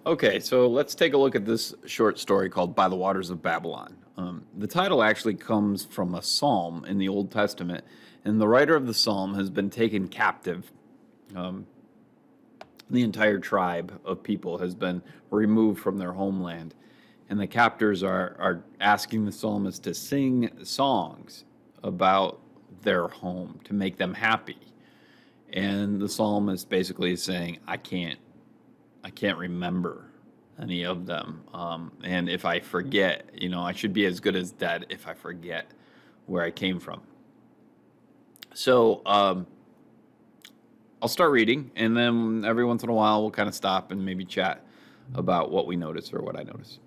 Okay, so let's take a look at this short story called By the Waters of Babylon. The title actually comes from a psalm in the Old Testament, and the writer of the psalm has been taken captive. Um, the entire tribe of people has been removed from their homeland, and the captors are asking the psalmist to sing songs about their home to make them happy. And the psalmist basically is saying, I can't remember any of them. And if I forget, I should be as good as dead if I forget where I came from. So I'll start reading, and then every once in a while we'll kind of stop and maybe chat about what we notice or what I notice.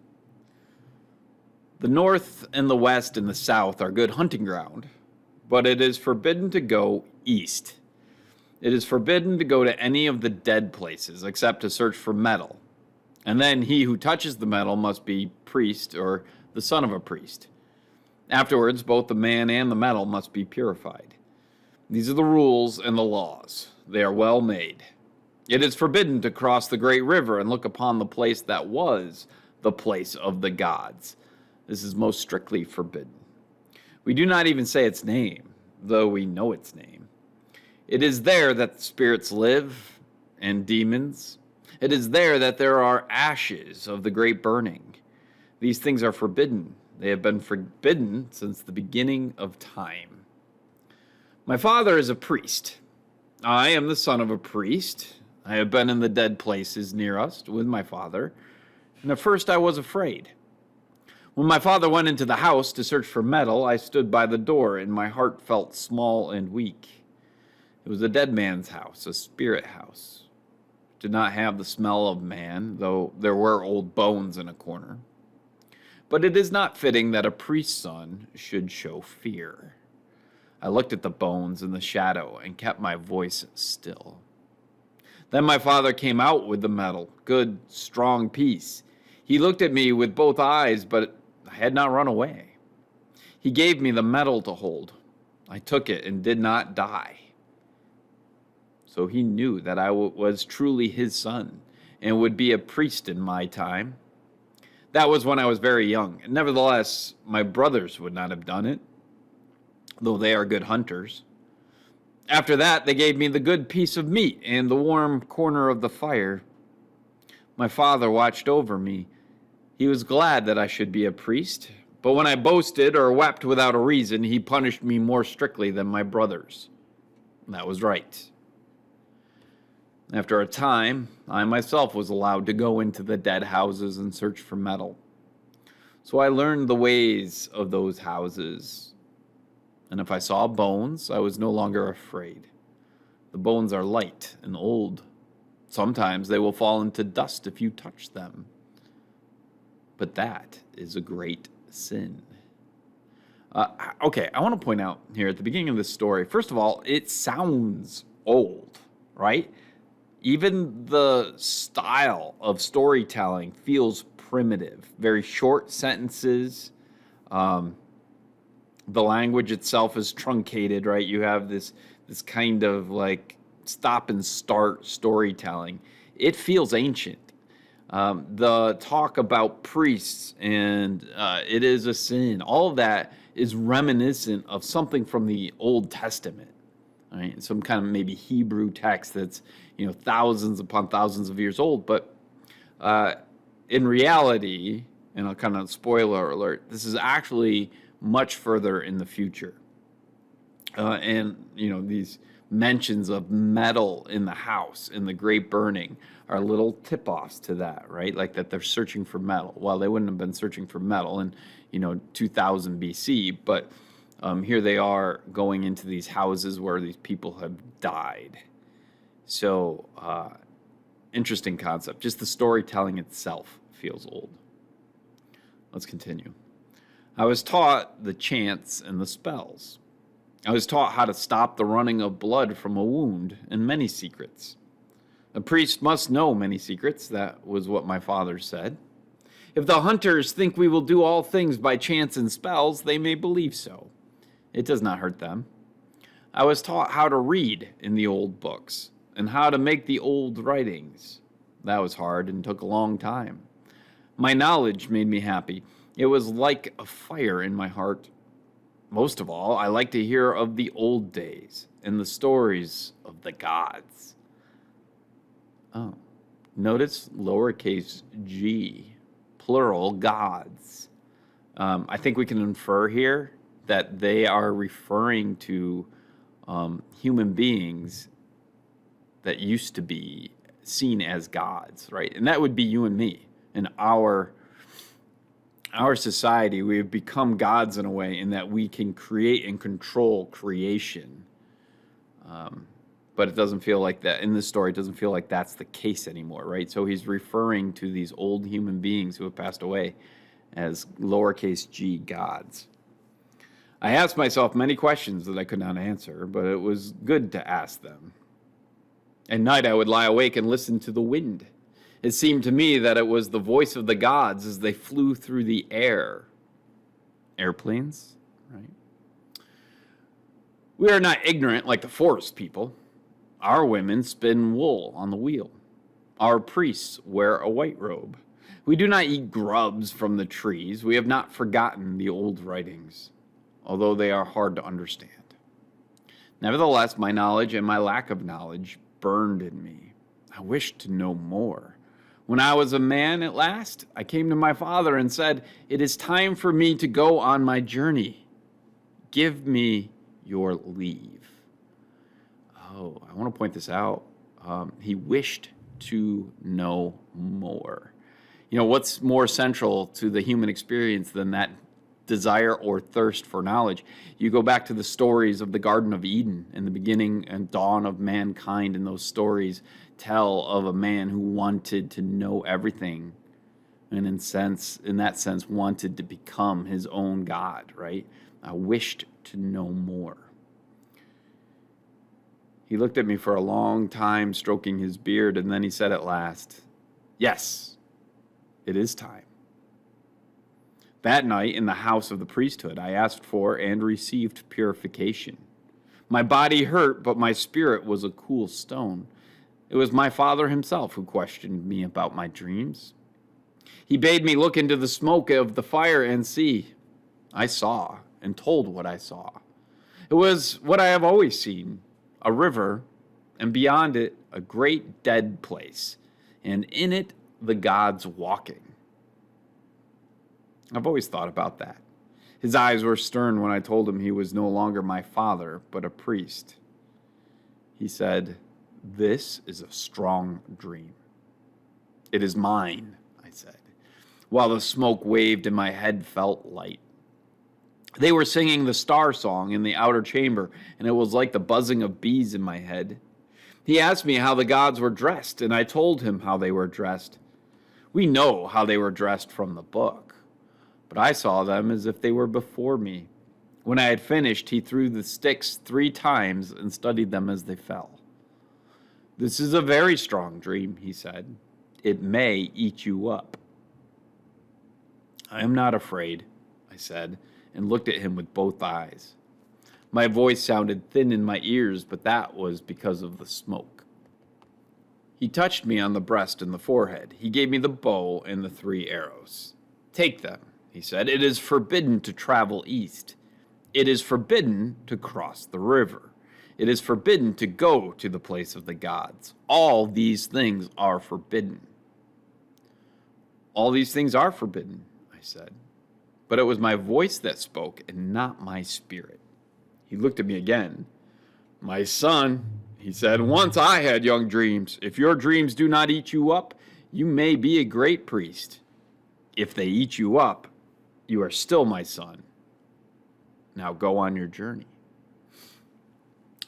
The north and the west and the south are good hunting ground, but it is forbidden to go east. It is forbidden to go to any of the dead places except to search for metal. And then he who touches the metal must be priest or the son of a priest. Afterwards, both the man and the metal must be purified. These are the rules and the laws. They are well made. It is forbidden to cross the great river and look upon the place that was the place of the gods. This is most strictly forbidden. We do not even say its name, though we know its name. It is there that the spirits live and demons. It is there that there are ashes of the great burning. These things are forbidden. They have been forbidden since the beginning of time. My father is a priest. I am the son of a priest. I have been in the dead places near us with my father, and at first I was afraid. When my father went into the house to search for metal, I stood by the door, and my heart felt small and weak. It was a dead man's house, a spirit house. It did not have the smell of man, though there were old bones in a corner. But it is not fitting that a priest's son should show fear. I looked at the bones in the shadow and kept my voice still. Then my father came out with the metal, good, strong piece. He looked at me with both eyes, but I had not run away. He gave me the metal to hold. I took it and did not die. So he knew that I was truly his son and would be a priest in my time. That was when I was very young. Nevertheless, my brothers would not have done it, though they are good hunters. After that, they gave me the good piece of meat and the warm corner of the fire. My father watched over me. He was glad that I should be a priest, but when I boasted or wept without a reason, he punished me more strictly than my brothers. That was right. After a time, I myself was allowed to go into the dead houses and search for metal. So I learned the ways of those houses. And if I saw bones, I was no longer afraid. The bones are light and old. Sometimes they will fall into dust if you touch them. But that is a great sin. Okay, I want to point out here at the beginning of this story, first of all, it sounds old, right? Even the style of storytelling feels primitive. Very short sentences. The language itself is truncated, right? You have this kind of like stop and start storytelling. It feels ancient. The talk about priests and it is a sin. All of that is reminiscent of something from the Old Testament. Right? Some kind of maybe Hebrew text that's, thousands upon thousands of years old. But in reality, and I'll kind of spoiler alert, this is actually much further in the future. These mentions of metal in the house, in the great burning, are little tip-offs to that, right? Like that they're searching for metal. Well, they wouldn't have been searching for metal in, 2000 BC, but here they are going into these houses where these people have died. So, interesting concept. Just the storytelling itself feels old. Let's continue. I was taught the chants and the spells. I was taught how to stop the running of blood from a wound and many secrets. A priest must know many secrets. That was what my father said. If the hunters think we will do all things by chants and spells, they may believe so. It does not hurt them. I was taught how to read in the old books and how to make the old writings. That was hard and took a long time. My knowledge made me happy. It was like a fire in my heart. Most of all, I like to hear of the old days and the stories of the gods. Oh, notice lowercase g, plural gods. I think we can infer here that they are referring to human beings that used to be seen as gods, right? And that would be you and me. In our society, we have become gods in a way in that we can create and control creation. But it doesn't feel like that in this story. It doesn't feel like that's the case anymore, right? So he's referring to these old human beings who have passed away as lowercase g gods. I asked myself many questions that I could not answer, but it was good to ask them. At night, I would lie awake and listen to the wind. It seemed to me that it was the voice of the gods as they flew through the air. Airplanes, right? We are not ignorant like the forest people. Our women spin wool on the wheel. Our priests wear a white robe. We do not eat grubs from the trees. We have not forgotten the old writings, although they are hard to understand. Nevertheless, my knowledge and my lack of knowledge burned in me. I wished to know more. When I was a man at last, I came to my father and said, "It is time for me to go on my journey. Give me your leave." Oh, I want to point this out. He wished to know more. You know, what's more central to the human experience than that desire or thirst for knowledge? You go back to the stories of the Garden of Eden and the beginning and dawn of mankind, and those stories tell of a man who wanted to know everything, and in that sense wanted to become his own God, right? I wished to know more. He looked at me for a long time, stroking his beard, and then he said at last, "Yes, it is time." That night, in the house of the priesthood, I asked for and received purification. My body hurt, but my spirit was a cool stone. It was my father himself who questioned me about my dreams. He bade me look into the smoke of the fire and see. I saw and told what I saw. It was what I have always seen, a river, and beyond it, a great dead place, and in it, the gods walking. I've always thought about that. His eyes were stern when I told him he was no longer my father, but a priest. He said, "This is a strong dream." "It is mine," I said, while the smoke waved and my head felt light. They were singing the star song in the outer chamber, and it was like the buzzing of bees in my head. He asked me how the gods were dressed, and I told him how they were dressed. We know how they were dressed from the book, but I saw them as if they were before me. When I had finished, he threw the sticks 3 times and studied them as they fell. "This is a very strong dream," he said. "It may eat you up." "I am not afraid," I said, and looked at him with both eyes. My voice sounded thin in my ears, but that was because of the smoke. He touched me on the breast and the forehead. He gave me the bow and the 3 arrows. "Take them," he said. "It is forbidden to travel east. It is forbidden to cross the river. It is forbidden to go to the place of the gods. All these things are forbidden." "All these things are forbidden," I said. But it was my voice that spoke and not my spirit. He looked at me again. "My son," he said, "once I had young dreams. If your dreams do not eat you up, you may be a great priest. If they eat you up, you are still my son. Now go on your journey."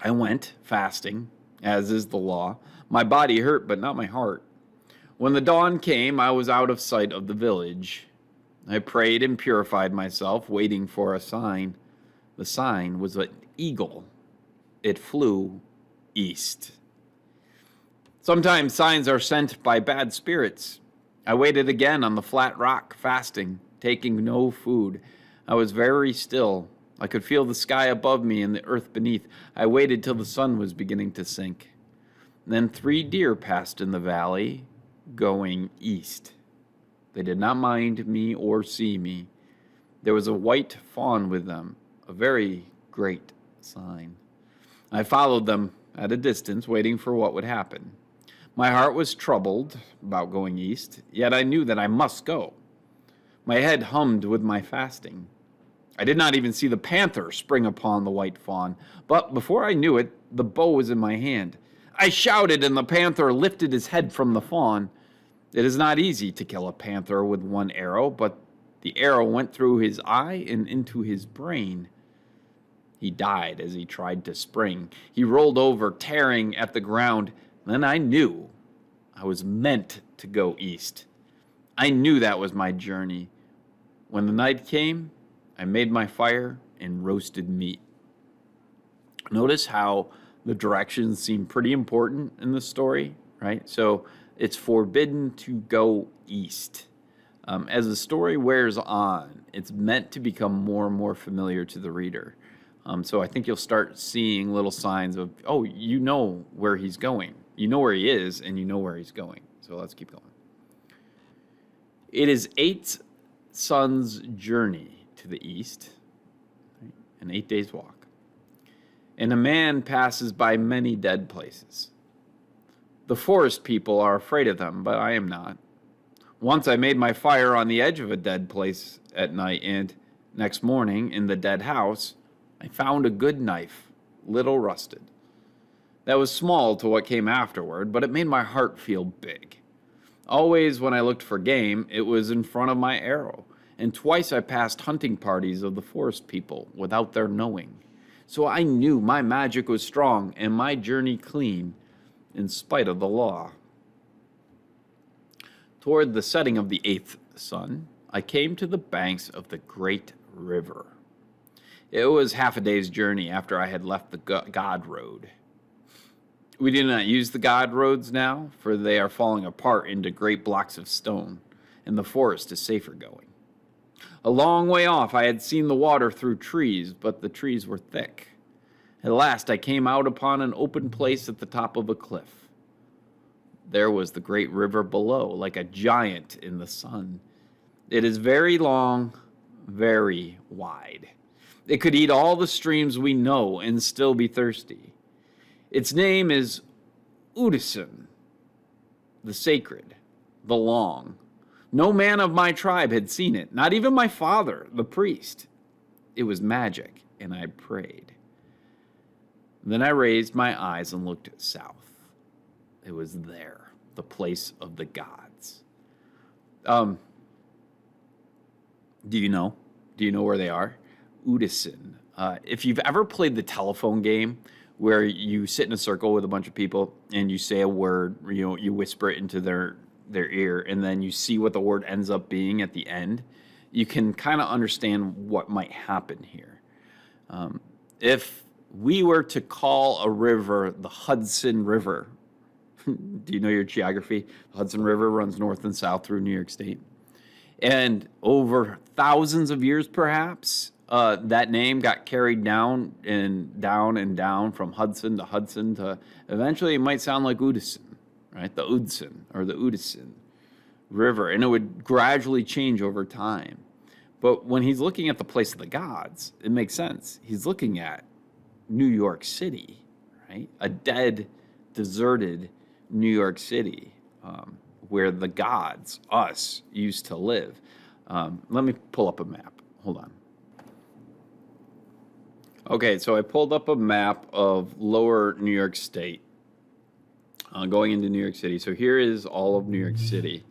I went, fasting, as is the law. My body hurt, but not my heart. When the dawn came, I was out of sight of the village. I prayed and purified myself, waiting for a sign. The sign was an eagle. It flew east. Sometimes signs are sent by bad spirits. I waited again on the flat rock, fasting, taking no food. I was very still. I could feel the sky above me and the earth beneath. I waited till the sun was beginning to sink. Then 3 deer passed in the valley. going east. They did not mind me or see me. There was a white fawn with them, a very great sign. I followed them at a distance, waiting for what would happen. My heart was troubled about going east, yet I knew that I must go. My head hummed with my fasting. I did not even see the panther spring upon the white fawn, but before I knew it, the bow was in my hand. I shouted, and the panther lifted his head from the fawn. It is not easy to kill a panther with one arrow, but the arrow went through his eye and into his brain. He died as he tried to spring. He rolled over, tearing at the ground. Then I knew I was meant to go east. I knew that was my journey. When the night came, I made my fire and roasted meat. Notice how the directions seem pretty important in the story, right? So it's forbidden to go east. As the story wears on, it's meant to become more and more familiar to the reader. So I think you'll start seeing little signs of, oh, you know where he's going. You know where he is, and you know where he's going. So let's keep going. It is 8 sons' journey to the east, right? An 8 days' walk. And a man passes by many dead places. The forest people are afraid of them, but I am not. Once I made my fire on the edge of a dead place at night, and next morning, in the dead house, I found a good knife, little rusted. That was small to what came afterward, but it made my heart feel big. Always when I looked for game, it was in front of my arrow, and twice I passed hunting parties of the forest people without their knowing. So I knew my magic was strong and my journey clean, in spite of the law. Toward the setting of the 8th sun, I came to the banks of the great river. It was half a day's journey after I had left the God Road. We do not use the God Roads now, for they are falling apart into great blocks of stone, and the forest is safer going. A long way off I had seen the water through trees, but the trees were thick. At last I came out upon an open place at the top of a cliff. There was the great river below, like a giant in the sun. It is very long, very wide. It could eat all the streams we know and still be thirsty. Its name is Udison, the sacred, the long. No man of my tribe had seen it, not even my father, the priest. It was magic, and I prayed. Then I raised my eyes and looked south. It was there, the place of the gods. Do you know? Do you know where they are? Udison. If you've ever played the telephone game where you sit in a circle with a bunch of people and you say a word, you whisper it into their ear, and then you see what the word ends up being at the end, you can kind of understand what might happen here. If we were to call a river the Hudson River, do you know your geography? The Hudson River runs north and south through New York State. And over thousands of years, perhaps, that name got carried down and down and down from Hudson to eventually it might sound like Udison, right? The Udson or the Udison River. And it would gradually change over time. But when he's looking at the place of the gods, it makes sense. He's looking at New York City, right? A dead, deserted New York City where the gods, us, used to live. Let me pull up a map. Hold on. Okay, so I pulled up a map of lower New York State going into New York City. So here is all of New York City.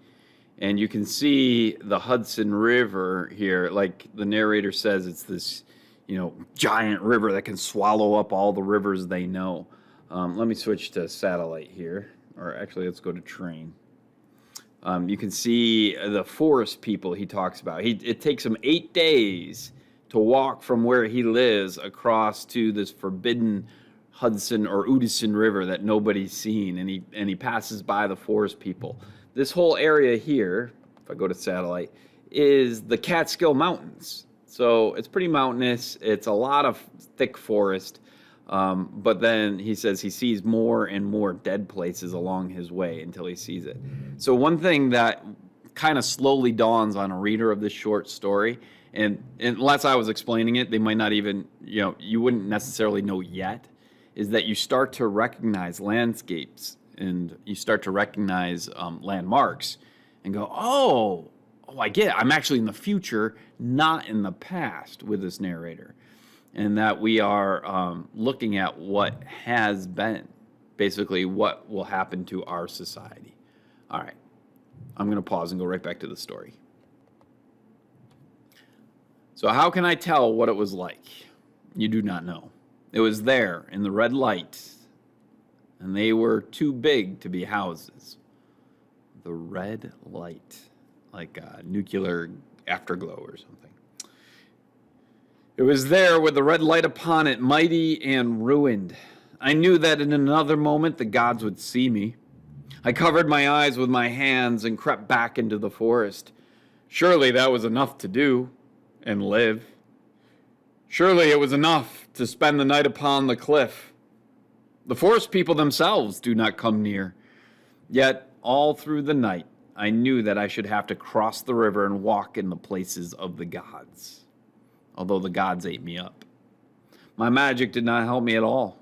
And you can see the Hudson River here. Like the narrator says, it's this, giant river that can swallow up all the rivers they know. Let me switch to satellite here. Or actually, let's go to train. You can see the forest people he talks about. It takes him 8 days to walk from where he lives across to this forbidden Hudson or Udison River that nobody's seen, and he passes by the forest people. This whole area here, if I go to satellite, is the Catskill Mountains. So it's pretty mountainous. It's a lot of thick forest. But then he says he sees more and more dead places along his way until he sees it. So one thing that kind of slowly dawns on a reader of this short story, and unless I was explaining it, they might not even, you wouldn't necessarily know yet, is that you start to recognize landscapes and you start to recognize landmarks and go, oh, I get it. I'm actually in the future, not in the past with this narrator. And that we are looking at what has been, basically what will happen to our society. All right, I'm going to pause and go right back to the story. So how can I tell what it was like? You do not know. It was there in the red light, and they were too big to be houses. The red light, like a nuclear afterglow or something. It was there with the red light upon it, mighty and ruined. I knew that in another moment the gods would see me. I covered my eyes with my hands and crept back into the forest. Surely that was enough to do and live. Surely it was enough to spend the night upon the cliff. The forest people themselves do not come near. Yet all through the night I knew that I should have to cross the river and walk in the places of the gods. Although the gods ate me up. My magic did not help me at all.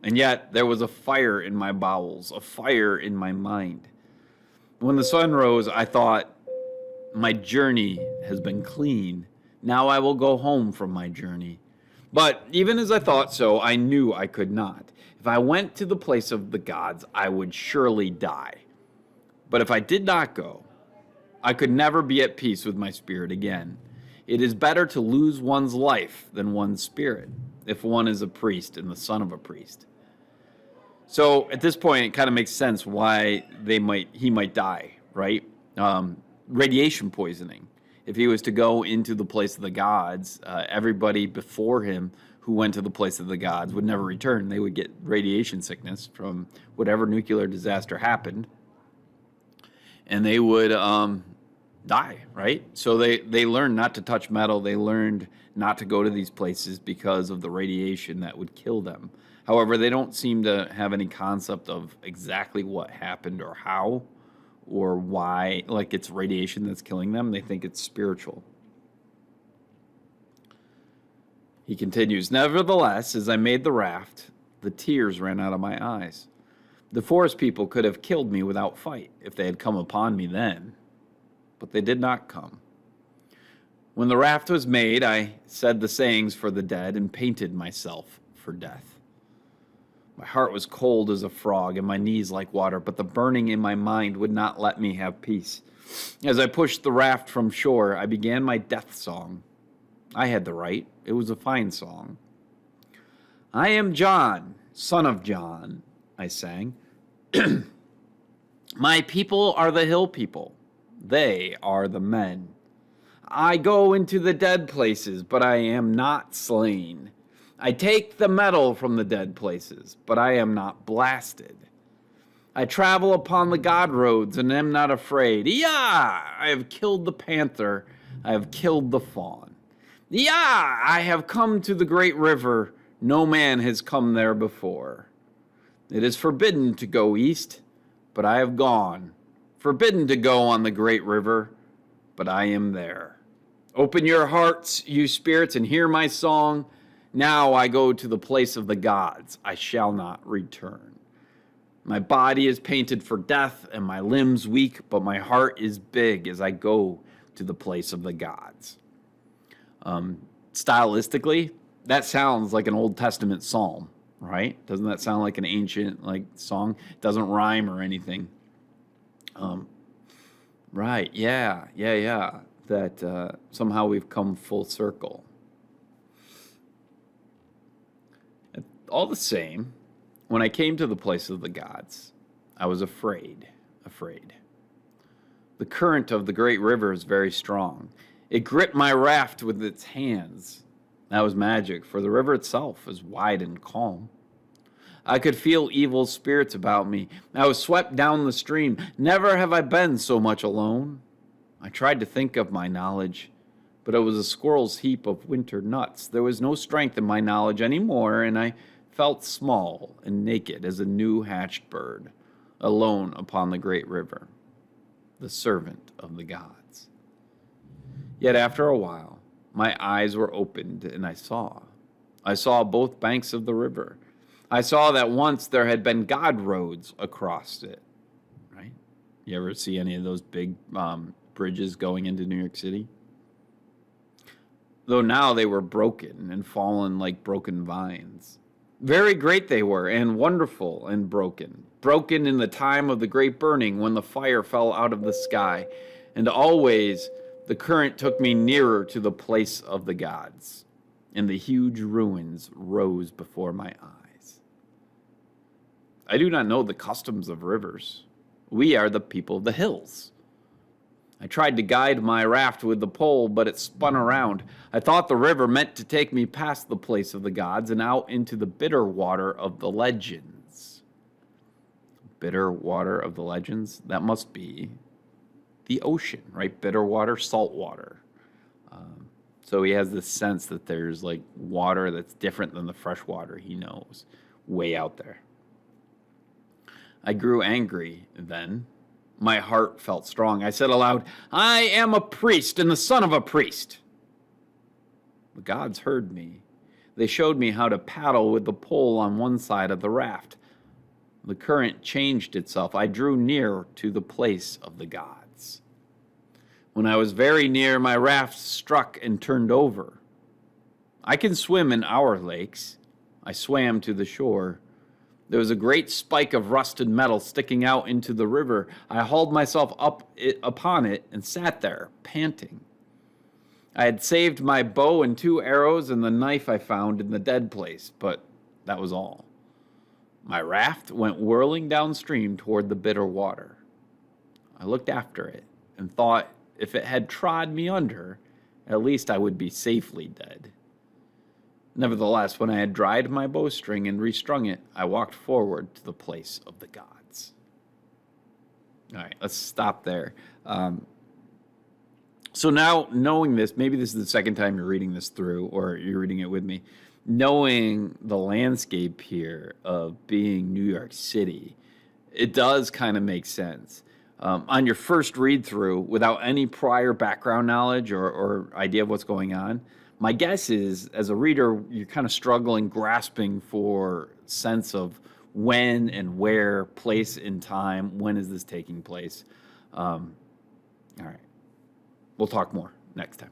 And yet there was a fire in my bowels, a fire in my mind. When the sun rose, I thought, my journey has been clean. Now I will go home from my journey. But even as I thought so, I knew I could not. If I went to the place of the gods, I would surely die. But if I did not go, I could never be at peace with my spirit again. It is better to lose one's life than one's spirit, if one is a priest and the son of a priest. So at this point, it kind of makes sense why he might die, right? Radiation poisoning. If he was to go into the place of the gods, everybody before him who went to the place of the gods would never return. They would get radiation sickness from whatever nuclear disaster happened, and they would die, right? So they learned not to touch metal. They learned not to go to these places because of the radiation that would kill them. However, they don't seem to have any concept of exactly what happened or how or why, like it's radiation that's killing them. They think it's spiritual. He continues, nevertheless, as I made the raft, the tears ran out of my eyes. The forest people could have killed me without fight if they had come upon me then. But they did not come. When the raft was made, I said the sayings for the dead and painted myself for death. My heart was cold as a frog and my knees like water, but the burning in my mind would not let me have peace. As I pushed the raft from shore, I began my death song. I had the right. It was a fine song. I am John, son of John, I sang. My people are the hill people. They are the men. I go into the dead places, but I am not slain. I take the metal from the dead places, but I am not blasted. I travel upon the god roads and am not afraid. Yah! I have killed the panther. I have killed the fawn. Yah! I have come to the great river. No man has come there before. It is forbidden to go east, but I have gone. Forbidden to go on the great river, but I am there. Open your hearts, you spirits, and hear my song. Now I go to the place of the gods. I shall not return. My body is painted for death, and my limbs weak, but my heart is big as I go to the place of the gods. Stylistically, that sounds like an Old Testament psalm, right? Doesn't that sound like an ancient song? It doesn't rhyme or anything. Right, yeah. That somehow we've come full circle. All the same, when I came to the place of the gods, I was afraid. The current of the great river is very strong. It gripped my raft with its hands. That was magic, for the river itself is wide and calm. I could feel evil spirits about me. I was swept down the stream. Never have I been so much alone. I tried to think of my knowledge, but it was a squirrel's heap of winter nuts. There was no strength in my knowledge anymore, and I felt small and naked as a new hatched bird, alone upon the great river, the servant of the gods. Yet after a while, my eyes were opened, and I saw. I saw both banks of the river. I saw that once there had been God roads across it, right? You ever see any of those big bridges going into New York City? Though now they were broken and fallen like broken vines. Very great they were, and wonderful and broken. Broken in the time of the great burning when the fire fell out of the sky, and always the current took me nearer to the place of the gods, and the huge ruins rose before my eyes. I do not know the customs of rivers. We are the people of the hills. I tried to guide my raft with the pole, but it spun around. I thought the river meant to take me past the place of the gods and out into the bitter water of the legends. Bitter water of the legends? That must be the ocean, right? Bitter water, salt water. So he has this sense that there's like water that's different than the fresh water he knows, way out there. I grew angry then. My heart felt strong. I said aloud, I am a priest and the son of a priest. The gods heard me. They showed me how to paddle with the pole on one side of the raft. The current changed itself. I drew near to the place of the gods. When I was very near, my raft struck and turned over. I can swim in our lakes. I swam to the shore. There was a great spike of rusted metal sticking out into the river. I hauled myself up upon it and sat there, panting. I had saved my bow and 2 arrows and the knife I found in the dead place, but that was all. My raft went whirling downstream toward the bitter water. I looked after it and thought if it had trod me under, at least I would be safely dead. Nevertheless, when I had dried my bowstring and restrung it, I walked forward to the place of the gods. All right, let's stop there. So now, knowing this, maybe this is the second time you're reading this through, or you're reading it with me, knowing the landscape here of being New York City, it does kind of make sense. On your first read through, without any prior background knowledge or idea of what's going on, my guess is, as a reader, you're kind of struggling, grasping for sense of when and where, place in time, when is this taking place. All right. We'll talk more next time.